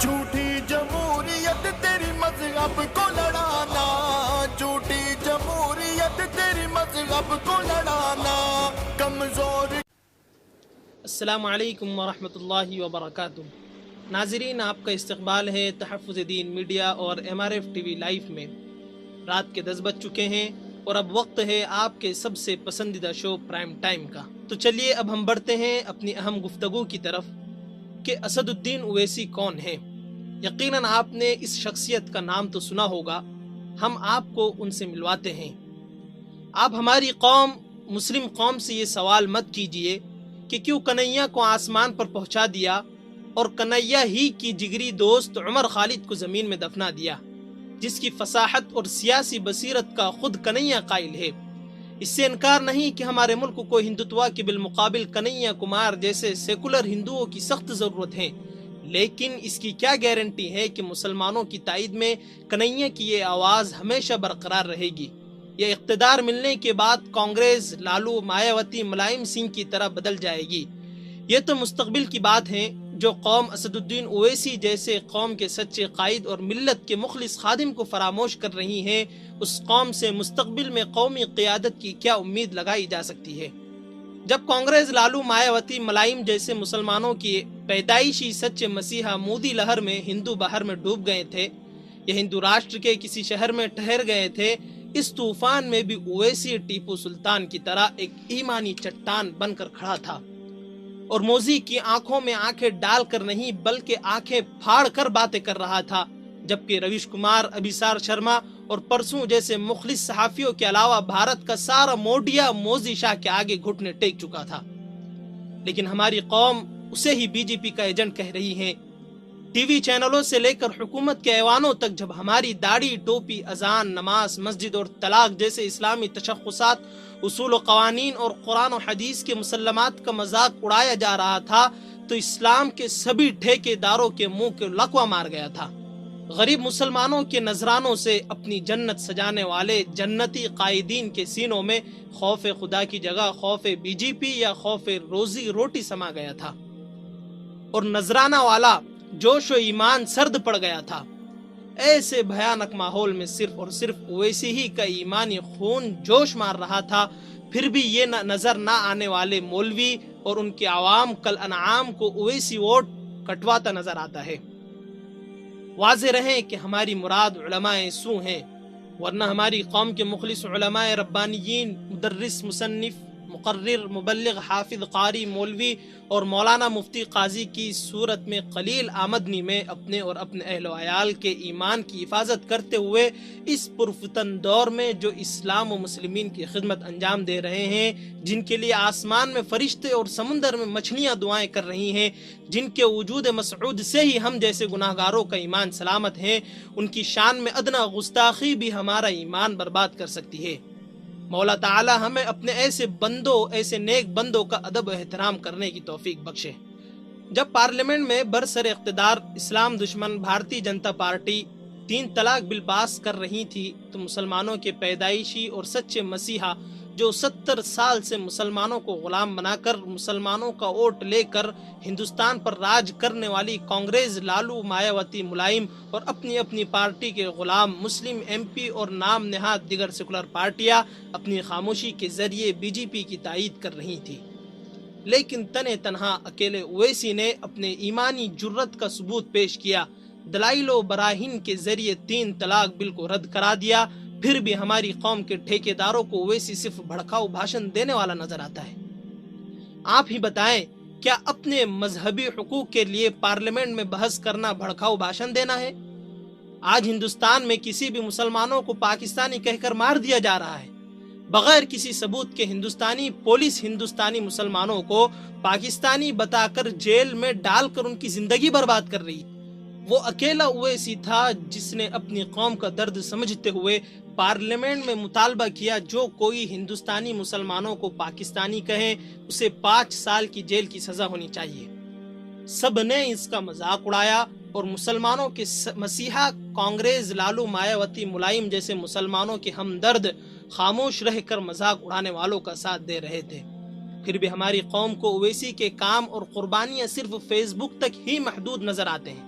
جھوٹی جمہوریت تیری مذہب کو لڑانا، جھوٹی جمہوریت تیری مذہب کو لڑانا، کمزور۔ السلام علیکم ورحمۃ اللہ وبرکاتہ۔ ناظرین، آپ کا استقبال ہے تحفظ دین میڈیا اور MRF ٹی وی لائف میں۔ رات کے 10 بج چکے ہیں اور اب وقت ہے آپ کے سب سے پسندیدہ شو پرائم ٹائم کا۔ تو چلیے اب ہم بڑھتے ہیں اپنی اہم گفتگو کی طرف کہ اسد الدین اویسی کون ہے۔ یقیناً آپ نے اس شخصیت کا نام تو سنا ہوگا، ہم آپ کو ان سے ملواتے ہیں۔ آپ ہماری قوم مسلم قوم سے یہ سوال مت کیجئے کہ کیوں کنہیا کو آسمان پر پہنچا دیا اور کنہیا ہی کی جگری دوست عمر خالد کو زمین میں دفنا دیا، جس کی فصاحت اور سیاسی بصیرت کا خود کنہیا قائل ہے۔ اس سے انکار نہیں کہ ہمارے ملک کو ہندوتوا کے بالمقابل کنہیا کمار جیسے سیکولر ہندوؤں کی سخت ضرورت ہے، لیکن اس کی کیا گارنٹی ہے کہ مسلمانوں کی تائید میں کنہیا کی یہ آواز ہمیشہ برقرار رہے گی؟ یہ اقتدار ملنے کے بعد کانگریس لالو مایاوتی ملائم سنگھ کی طرح بدل جائے گی؟ یہ تو مستقبل کی بات ہے۔ جو قوم اسد الدین اویسی جیسے قوم کے سچے قائد اور ملت کے مخلص خادم کو فراموش کر رہی ہے، اس قوم سے مستقبل میں قومی قیادت کی کیا امید لگائی جا سکتی ہے؟ جب کانگریس لالو مایاوتی ملائم جیسے مسلمانوں کی پیدائشی سچے مسیحا مودی لہر میں ہندو بہر میں ڈوب گئے تھے یا ہندو راشٹر کے کسی شہر میں ٹھہر گئے تھے، اس طوفان میں بھی اویسی ٹیپو سلطان کی طرح ایک ایمانی چٹان بن کر کھڑا تھا اور موذی کی آنکھوں میں آنکھیں ڈال کر نہیں بلکہ آنکھیں پھاڑ کر باتیں کر رہا تھا، جبکہ رویش کمار، ابھیسار شرما اور پرسوں جیسے مخلص صحافیوں کے علاوہ بھارت کا سارا موڈیا موذی شاہ کے آگے گھٹنے ٹیک چکا تھا۔ لیکن ہماری قوم اسے ہی BJP کا ایجنٹ کہہ رہی ہے۔ ٹی وی چینلوں سے لے کر حکومت کے ایوانوں تک جب ہماری داڑھی، ٹوپی، اذان، نماز، مسجد اور طلاق جیسے اسلامی تشخصات، اصول و قوانین اور قرآن و حدیث کے مسلمات کا مذاق اڑایا جا رہا تھا، تو اسلام کے سبھی ٹھیکے داروں کے منہ کو لقوہ مار گیا تھا۔ غریب مسلمانوں کے نذرانوں سے اپنی جنت سجانے والے جنتی قائدین کے سینوں میں خوف خدا کی جگہ خوف BJP یا خوف روزی روٹی سما گیا تھا، اور نذرانہ والا جوش و ایمان سرد پڑ گیا تھا۔ ایسے بھیانک ماحول میں صرف اور صرف اویسی ہی کا ایمانی خون جوش مار رہا تھا، پھر بھی یہ نظر نہ آنے والے مولوی اور ان کے عوام کل انعام کو اویسی ووٹ کٹواتا نظر آتا ہے۔ واضح رہیں کہ ہماری مراد علماء سو ہیں، ورنہ ہماری قوم کے مخلص علماء ربانیین، مدرس، مصنف، مقرر، مبلغ، حافظ، قاری، مولوی اور مولانا مفتی قاضی کی صورت میں قلیل آمدنی میں اپنے اور اپنے اہل و عیال کے ایمان کی حفاظت کرتے ہوئے اس پرفتن دور میں جو اسلام و مسلمین کی خدمت انجام دے رہے ہیں، جن کے لیے آسمان میں فرشتے اور سمندر میں مچھلیاں دعائیں کر رہی ہیں، جن کے وجود مسعود سے ہی ہم جیسے گناہگاروں کا ایمان سلامت ہے، ان کی شان میں ادنا گستاخی بھی ہمارا ایمان برباد کر سکتی ہے۔ مولا تعالی ہمیں اپنے ایسے نیک بندوں کا ادب و احترام کرنے کی توفیق بخشے۔ جب پارلیمنٹ میں برسر اقتدار اسلام دشمن بھارتی جنتا پارٹی 3 طلاق بل پاس کر رہی تھی، تو مسلمانوں کے پیدائشی اور سچے مسیحا جو 70 سال سے مسلمانوں کو غلام بنا کر مسلمانوں کا ووٹ لے کر ہندوستان پر راج کرنے والی کانگریس لالو مایاوتی ملائم اور اپنی اپنی پارٹی کے غلام مسلم MP اور نام نہاد دیگر سیکولر پارٹیاں اپنی خاموشی کے ذریعے BJP کی تائید کر رہی تھی، لیکن تنہا اکیلے اویسی نے اپنے ایمانی جرت کا ثبوت پیش کیا، دلائل و براہین کے ذریعے 3 طلاق بل کو رد کرا دیا۔ پھر بھی ہماری قوم کے ٹھیکیداروں کو اویسی صرف بھڑکاؤ بھاشن دینے والا نظر آتا ہے۔ آپ ہی بتائیں، کیا اپنے مذہبی حقوق کے لیے پارلیمنٹ میں بحث کرنا بھڑکاؤ بھاشن دینا ہے؟ آج ہندوستان میں کسی بھی مسلمانوں کو پاکستانی کہہ کر مار دیا جا رہا ہے، بغیر کسی ثبوت کے ہندوستانی پولیس ہندوستانی مسلمانوں کو پاکستانی بتا کر جیل میں ڈال کر ان کی زندگی برباد کر رہی ہے۔ وہ اکیلا اویسی تھا جس نے اپنی قوم کا درد سمجھتے ہوئے پارلیمنٹ میں مطالبہ کیا جو کوئی ہندوستانی مسلمانوں کو پاکستانی کہے اسے 5 سال کی جیل کی سزا ہونی چاہیے۔ سب نے اس کا مذاق اڑایا اور مسلمانوں کے مسیحا کانگریس لالو مایاوتی ملائم جیسے مسلمانوں کے ہمدرد خاموش رہ کر مذاق اڑانے والوں کا ساتھ دے رہے تھے۔ پھر بھی ہماری قوم کو اویسی کے کام اور قربانیاں صرف فیس بک تک ہی محدود نظر آتے ہیں۔